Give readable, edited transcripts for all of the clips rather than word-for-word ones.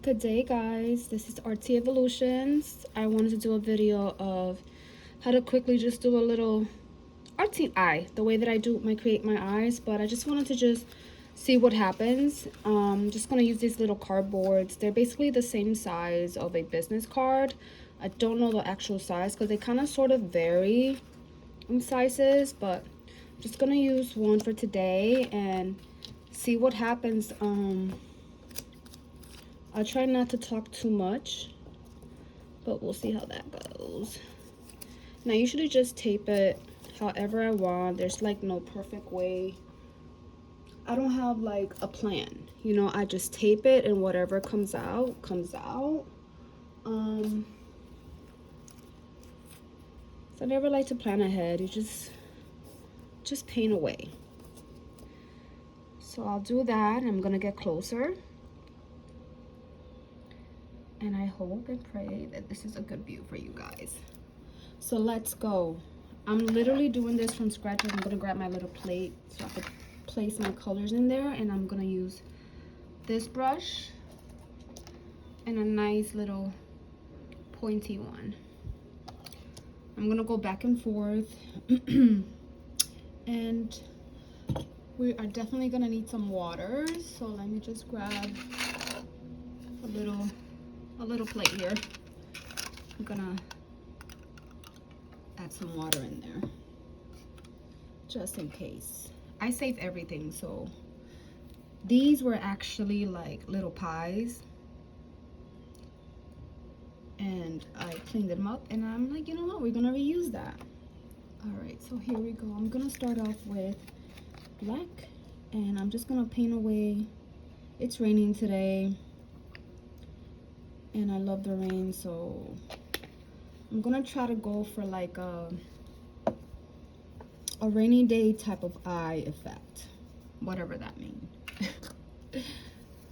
Good day, guys. This is Artsy Evolutions. I wanted to do a video of how to quickly just do a little artsy eye, the way that I do create my eyes, but I just wanted to just see what happens. Just gonna use these little cardboards. They're basically the same size of a business card. I don't know the actual size because they kind of sort of vary in sizes, but I'm just gonna use one for today and see what happens. I'll try not to talk too much, but we'll see how that goes. Now, I usually just tape it however I want. There's like no perfect way. I don't have like a plan, you know. I just tape it and whatever comes out, comes out. So I never like to plan ahead. You just paint away. So I'll do that. I'm gonna get closer. And I hope and pray that this is a good view for you guys. So let's go. I'm literally doing this from scratch. I'm gonna grab my little plate so I can place my colors in there, and I'm gonna use this brush and a nice little pointy one. I'm gonna go back and forth and we are definitely gonna need some water. So let me just grab a little plate here. I'm gonna add some water in there just in case. I save everything, so these were actually like little pies and I cleaned them up and I'm like, you know what, we're gonna reuse that. All right, so here we go. I'm gonna start off with black and I'm just gonna paint away. It's raining today and I love the rain, so I'm gonna try to go for like a rainy day type of eye effect, whatever that means.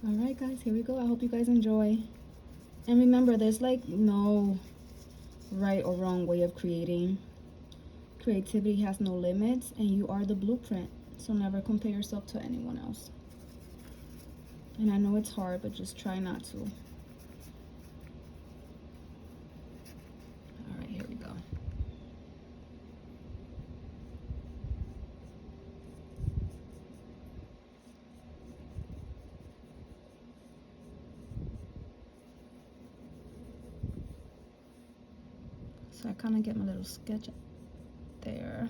All right, guys, here we go. I hope you guys enjoy. And remember, there's like no right or wrong way of creating. Creativity has no limits, and you are the blueprint. So never compare yourself to anyone else. And I know it's hard, but just try not to. All right, here we go. So I kind of get my little sketch there.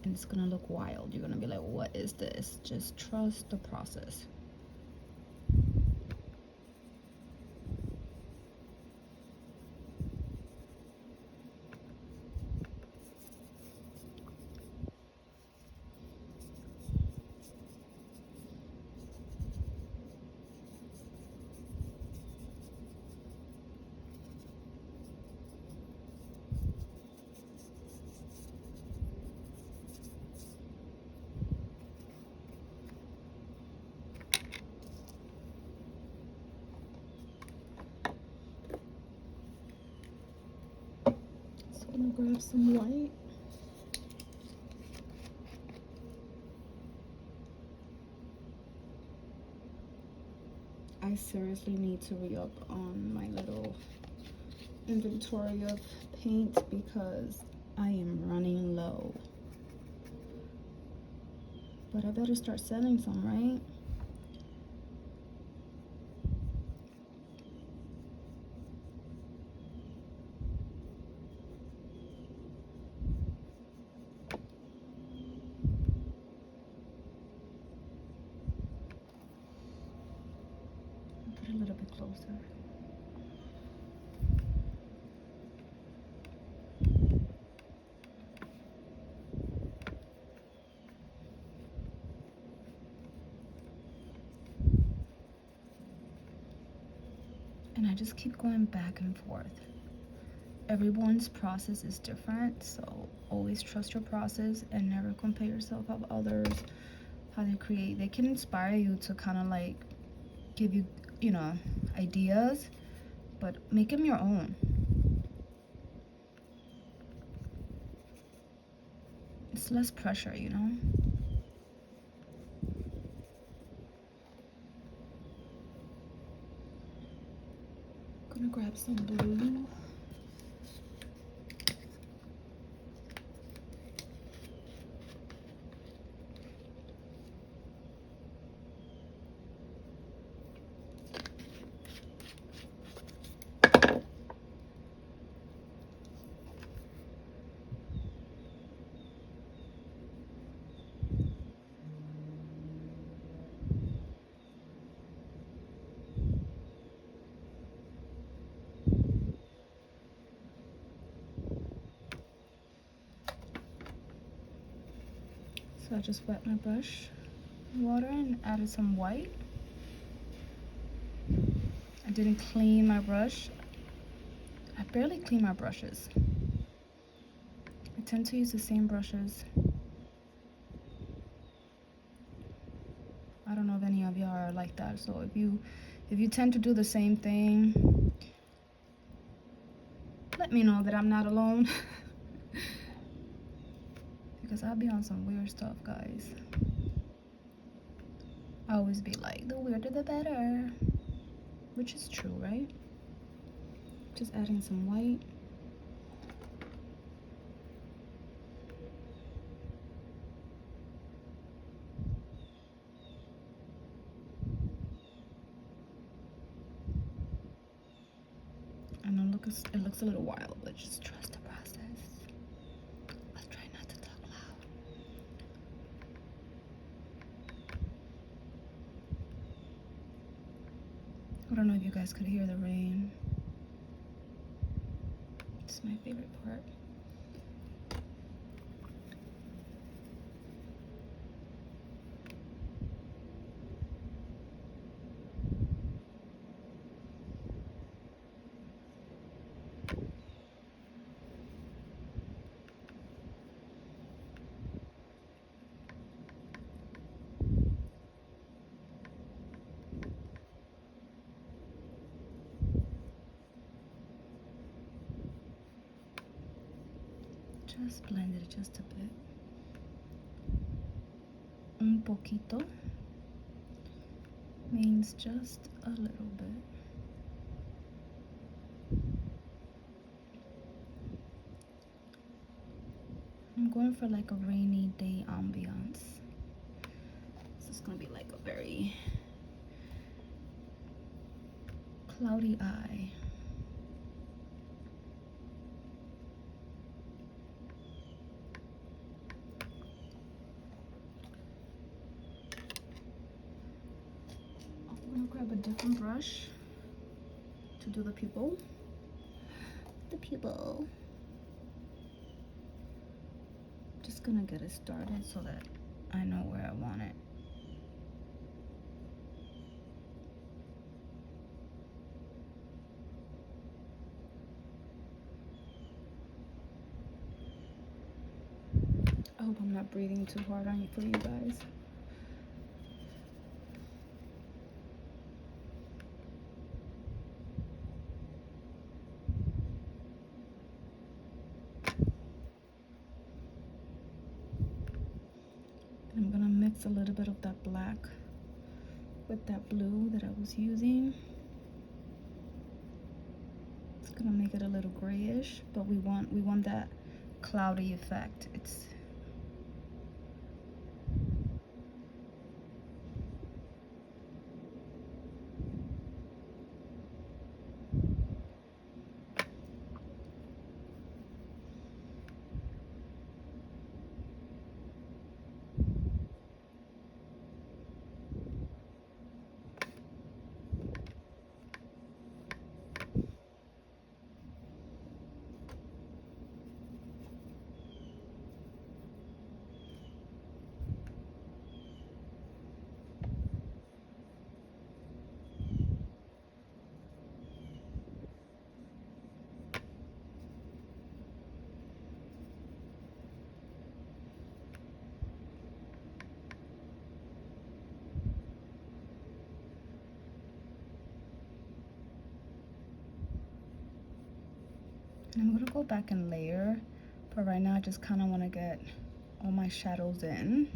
And it's gonna look wild. You're gonna be like, what is this? Just trust the process. So I'm gonna grab some white. I seriously need to re-up on my little inventory of paint because I am running low. But I better start selling some, right? Get a little bit closer. And I just keep going back and forth. Everyone's process is different, so always trust your process and never compare yourself with others, how they create. They can inspire you to kind of like give you, you know, ideas, but make them your own. It's less pressure, you know? Gonna grab some blue. So I just wet my brush with water and added some white. I didn't clean my brush. I barely clean my brushes. I tend to use the same brushes. I don't know if any of y'all are like that. So if you tend to do the same thing, let me know that I'm not alone. Because I'll be on some weird stuff, guys. I always be like, the weirder the better. Which is true, right? Just adding some white. I know it looks a little wild, but just trust the process. Let's try not to talk loud. I don't know if you guys could hear the rain. It's my favorite part. Just blend it just a bit. Un poquito means just a little bit. I'm going for like a rainy day ambiance. This is gonna be like a very cloudy eye. I'm gonna grab a different brush to do the pupil. The pupil. Just gonna get it started so that I know where I want it. I hope I'm not breathing too hard on you for you guys. I'm gonna mix a little bit of that black with that blue that I was using. It's gonna make it a little grayish, but we want that cloudy effect. It's And I'm gonna go back and layer, but right now I just kind of want to get all my shadows in.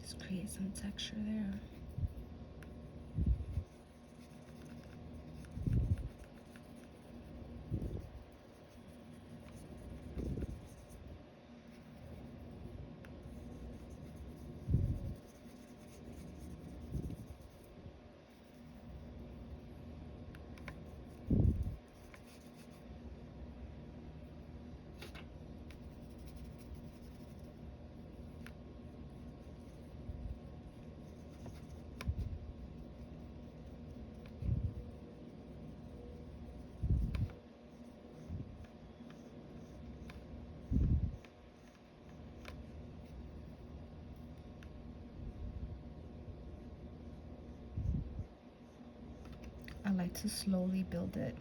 Just create some texture there. I like to slowly build it.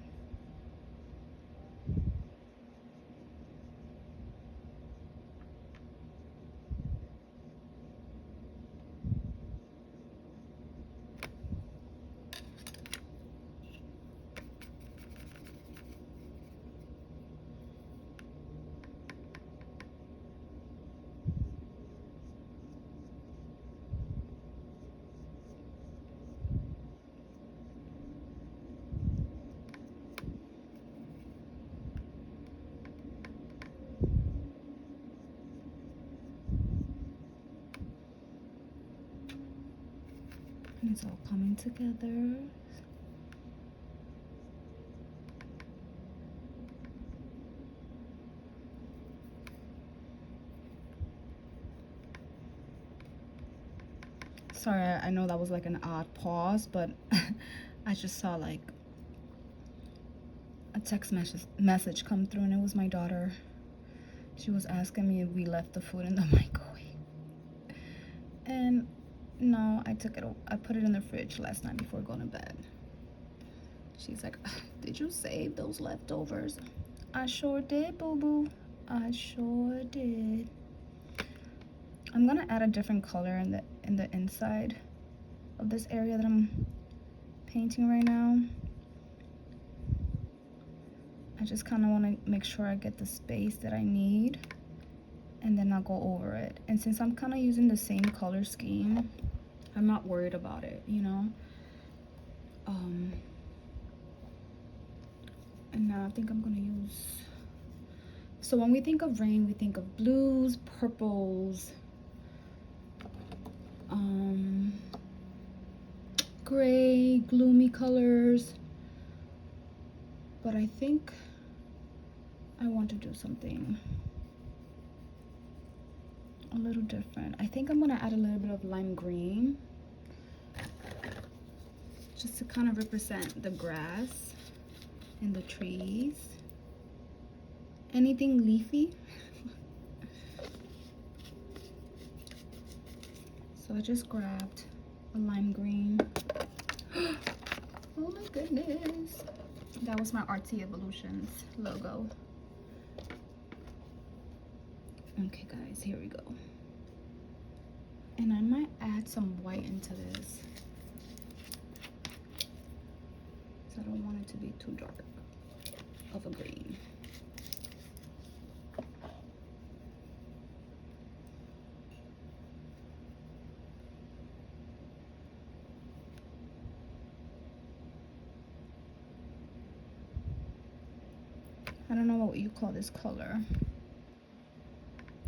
And it's all coming together. Sorry, I know that was like an odd pause, but I just saw like a text message come through, and it was my daughter. She was asking me if we left the food in the microwave. And no, I put it in the fridge last night before going to bed. She's like, did you save those leftovers? I sure did, boo-boo. I sure did. I'm gonna add a different color in the inside of this area that I'm painting right now. I just kind of want to make sure I get the space that I need, and then I'll go over it. And since I'm kind of using the same color scheme, I'm not worried about it, you know. And now I think I'm gonna use, so when we think of rain, we think of blues, purples, gray, gloomy colors. But I think I want to do something a little different. I think I'm gonna add a little bit of lime green, just to kind of represent the grass and the trees. Anything leafy. So I just grabbed a lime green. Oh my goodness. That was my Artsy Evolutions logo. Okay guys, here we go. And I might add some white into this, so I don't want it to be too dark of a green. I don't know what you call this color.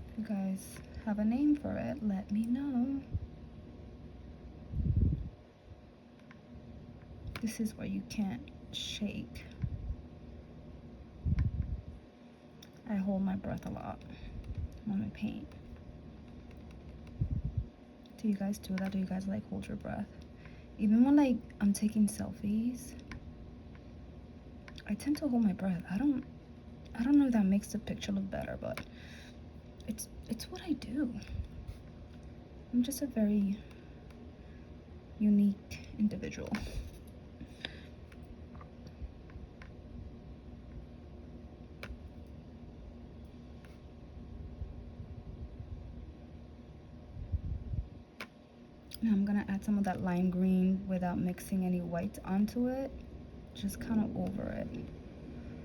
If you guys have a name for it, let me know. This is where you can't shake. I hold my breath a lot when I paint. Do you guys do that? Do you guys like hold your breath? Even when like I'm taking selfies, I tend to hold my breath. I don't know if that makes the picture look better, but it's what I do. I'm just a very unique individual. Now I'm gonna add some of that lime green without mixing any white onto it. Just kind of over it.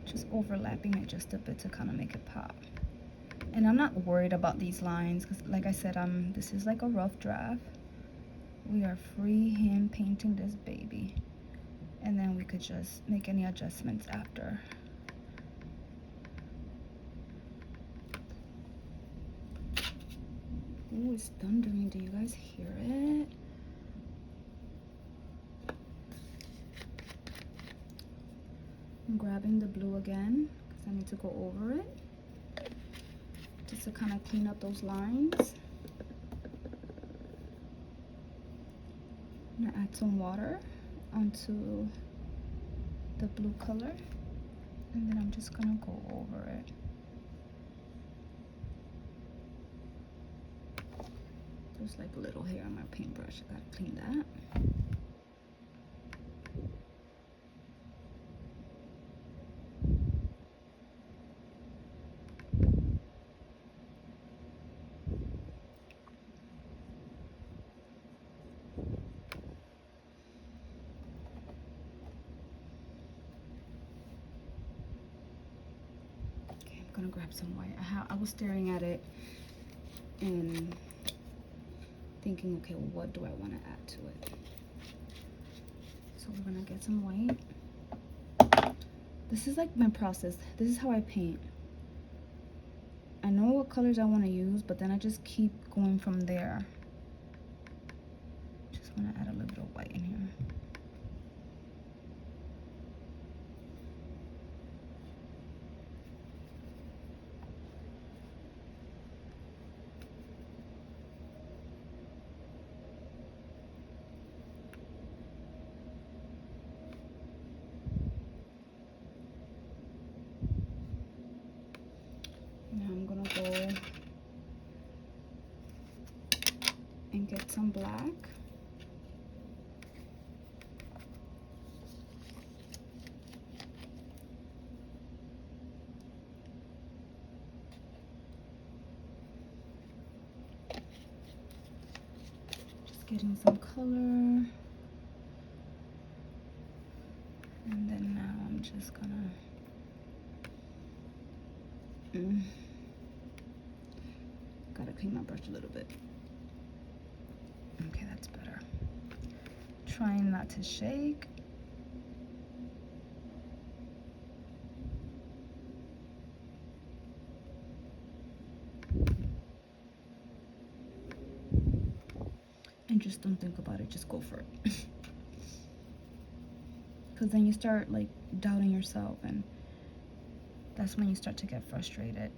Just overlapping it just a bit to kind of make it pop. And I'm not worried about these lines because like I said, this is like a rough draft. We are freehand painting this baby. And then we could just make any adjustments after. Oh, it's thundering. Do you guys hear it? I'm grabbing the blue again because I need to go over it. Just to kind of clean up those lines. I'm gonna add some water onto the blue color. And then I'm just gonna go over it. There's like a little hair on my paintbrush. I gotta clean that. Okay, I'm gonna grab some white. I was staring at it and thinking, okay, well, what do I want to add to it? So we're gonna get some white. This is like my process. This is how I paint. I know what colors I want to use, but then I just keep going from there. Just want to add a little bit of white in here. Now I'm gonna go and get some black. Just getting some color. And then now I'm just gonna gotta clean my brush a little bit. Okay, that's better. Trying not to shake. And just don't think about it, just go for it. Because then you start like doubting yourself, and that's when you start to get frustrated.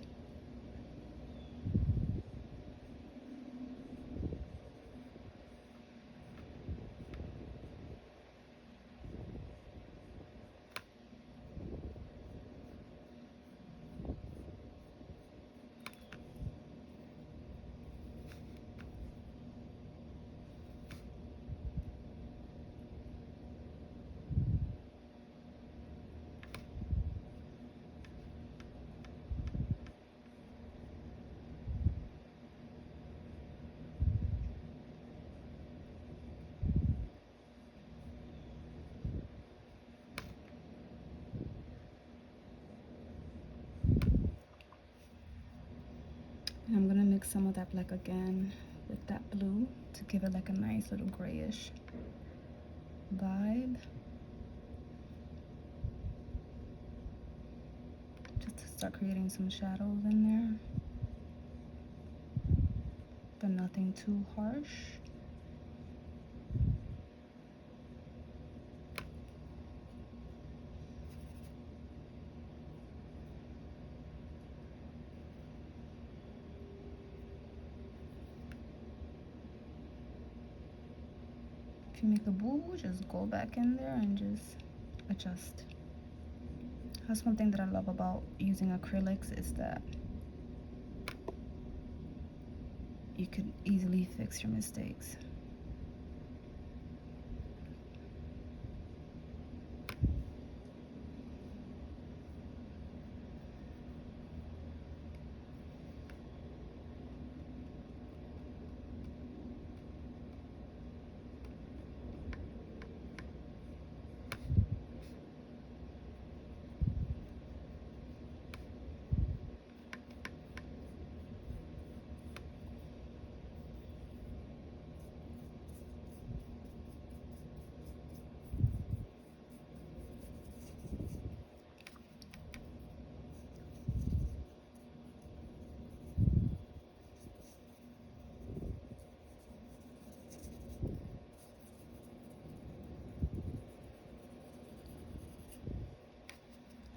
And I'm gonna mix some of that black again with that blue to give it like a nice little grayish vibe. Just to start creating some shadows in there, but nothing too harsh. If you make a boo-boo, just go back in there and just adjust. That's one thing that I love about using acrylics, is that you can easily fix your mistakes.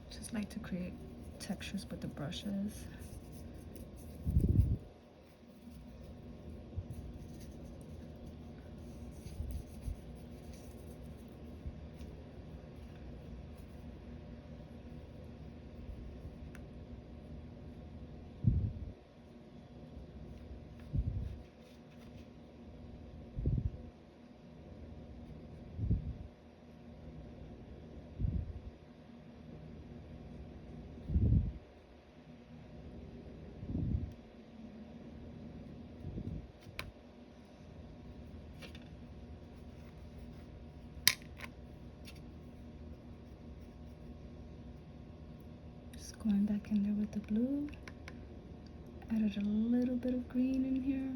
Just like to create textures with the brushes. Going back in there with the blue. Added a little bit of green in here.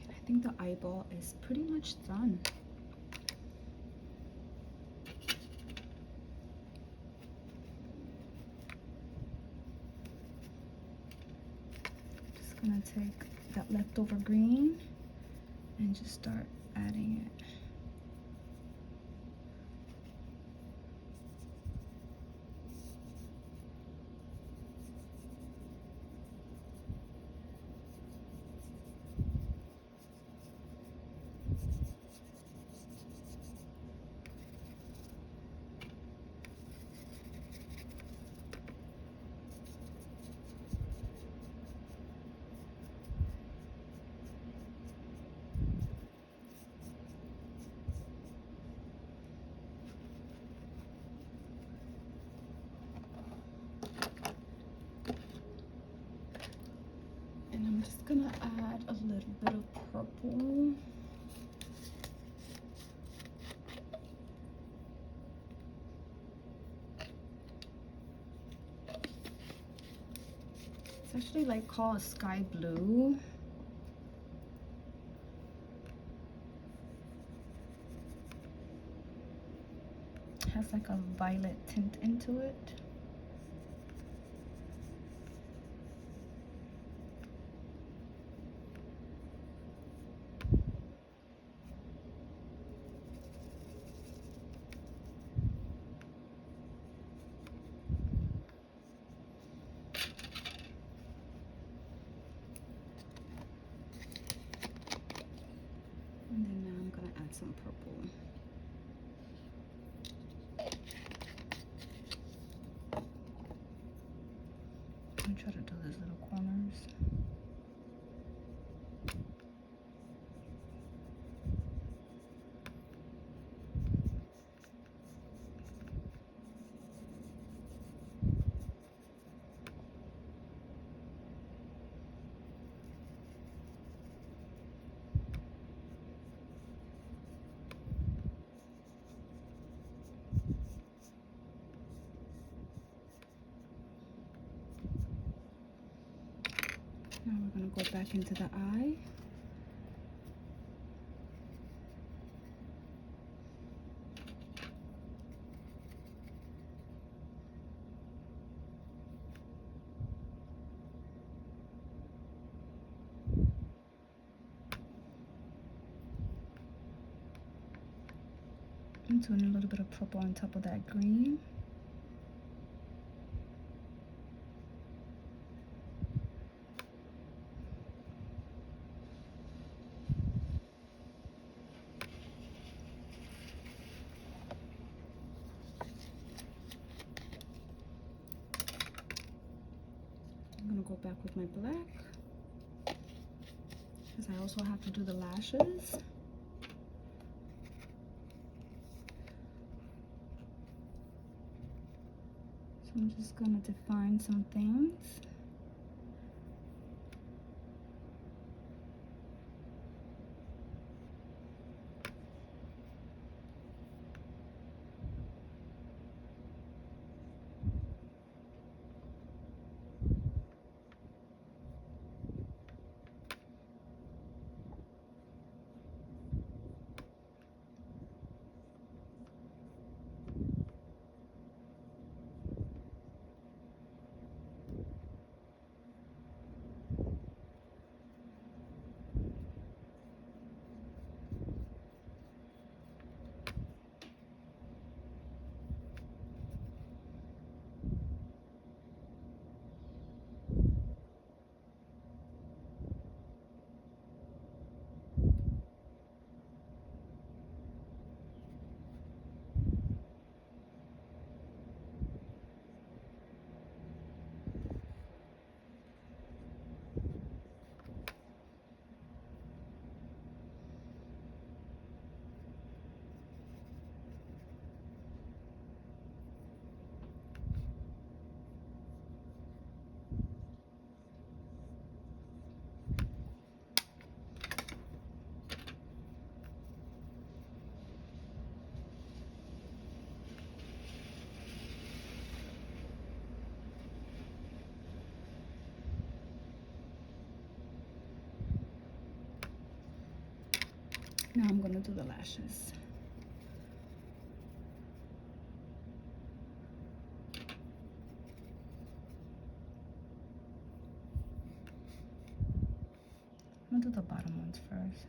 I think the eyeball is pretty much done. Just gonna take that leftover green and just start adding it. Just gonna add a little bit of purple. It's actually like called sky blue. It has like a violet tint into it. And then now I'm gonna add some purple. I'm try to do these little corners. Now we're going to go back into the eye. I'm doing a little bit of purple on top of that green. I'm gonna go back with my black, because I also have to do the lashes. So I'm just gonna define some things. Now I'm gonna do the lashes. I'm gonna do the bottom ones first.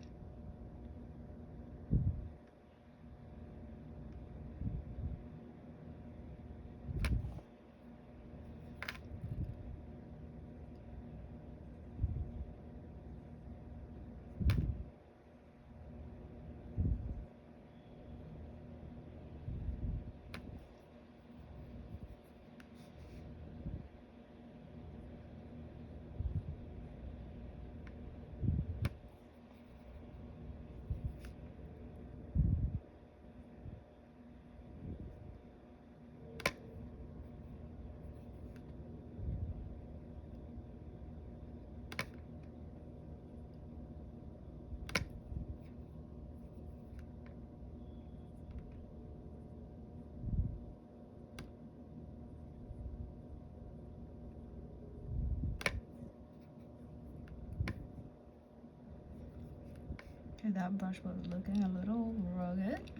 Okay, that brush was looking a little rugged.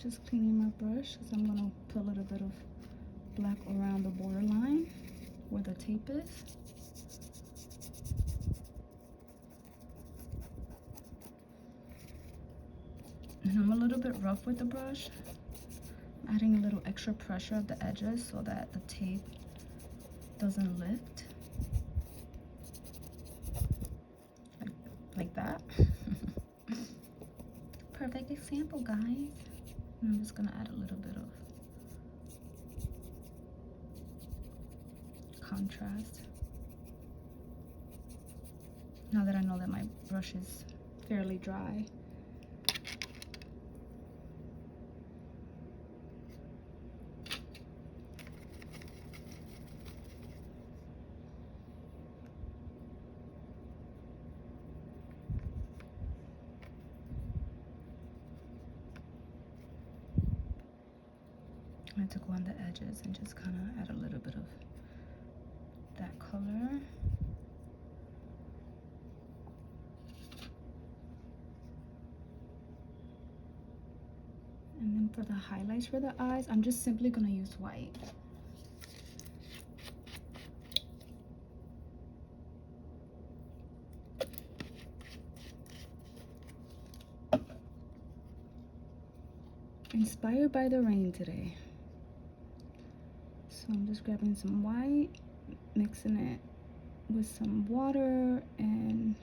Just cleaning my brush because I'm gonna put a little bit of black around the borderline where the tape is. And I'm a little bit rough with the brush, adding a little extra pressure at the edges so that the tape doesn't lift. Like that. Perfect example, guys. And I'm just gonna add a little bit of contrast. Now that I know that my brush is fairly dry. I had to go on the edges and just kind of add a little bit of that color. And then for the highlights for the eyes, I'm just simply going to use white. Inspired by the rain today. So I'm just grabbing some white, mixing it with some water, and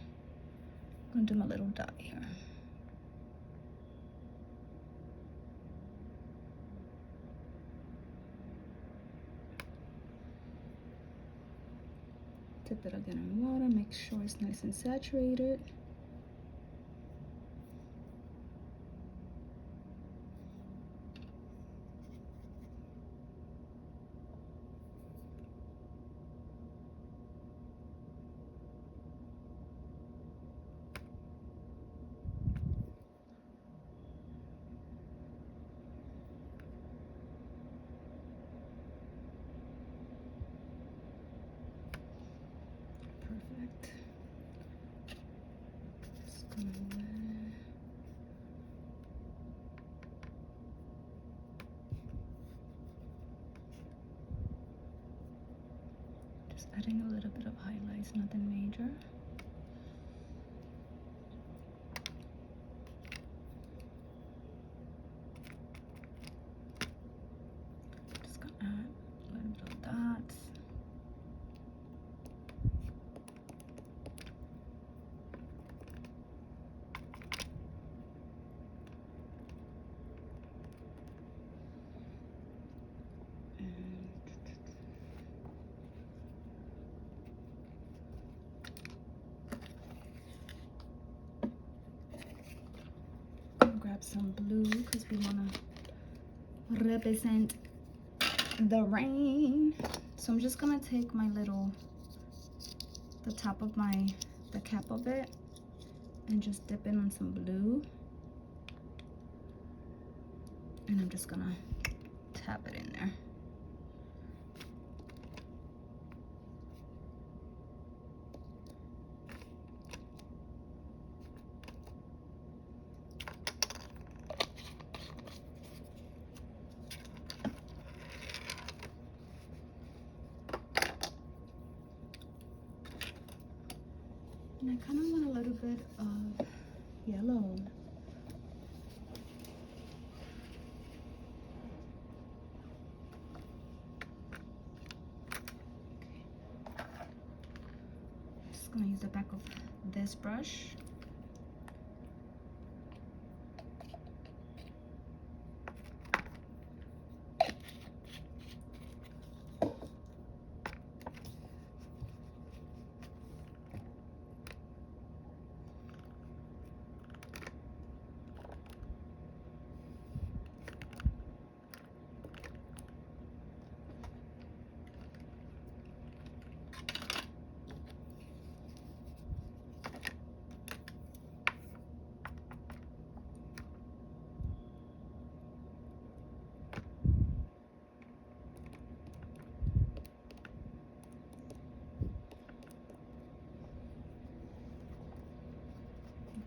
I'm gonna do my little dot here. Dip it again in water, make sure it's nice and saturated. Perfect. Just adding a little bit of highlights, nothing major. Just gonna add a little bit of dots. Grab some blue because we want to represent the rain. So I'm just gonna take my little, the top of the cap of it, and just dip in on some blue, and I'm just gonna tap it in there. And I kind of want a little bit of yellow. Just gonna use the back of this brush.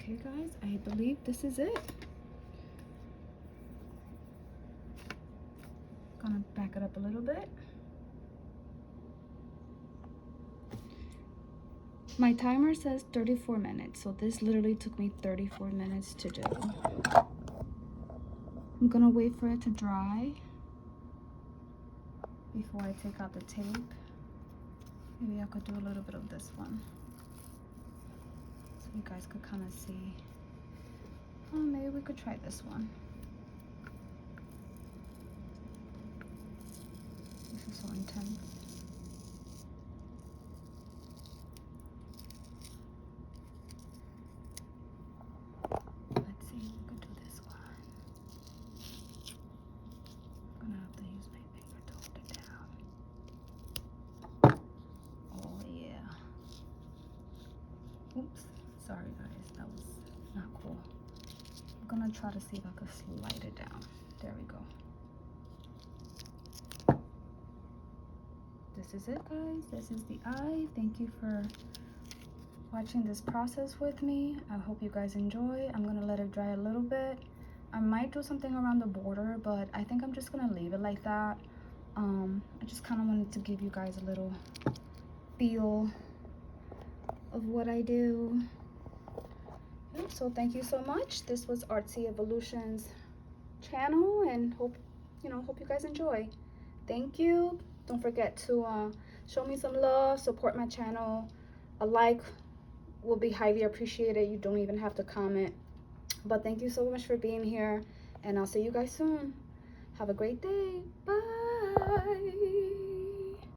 Okay guys, I believe this is it. Gonna back it up a little bit. My timer says 34 minutes, so this literally took me 34 minutes to do. I'm gonna wait for it to dry before I take out the tape. Maybe I could do a little bit of this one, so you guys could kind of see. Oh, maybe we could try this one. This is so intense. Let's see, we could do this one. I'm gonna have to use my finger to hold it down. Oh yeah. Oops, sorry guys, that was not cool. I'm gonna try to see if I could slide it down. There we go. this is it, guys. This is the eye. Thank you for watching this process with me. I hope you guys enjoy. I'm gonna let it dry a little bit. I might do something around the border, but I think I'm just gonna leave it like that. I just kind of wanted to give you guys a little feel of what I do. Yeah, so thank you so much. This was Artsy Evolutions channel, and hope you guys enjoy. Thank you. Don't forget to show me some love, support my channel. A like will be highly appreciated. You don't even have to comment. But thank you so much for being here, and I'll see you guys soon. Have a great day. Bye.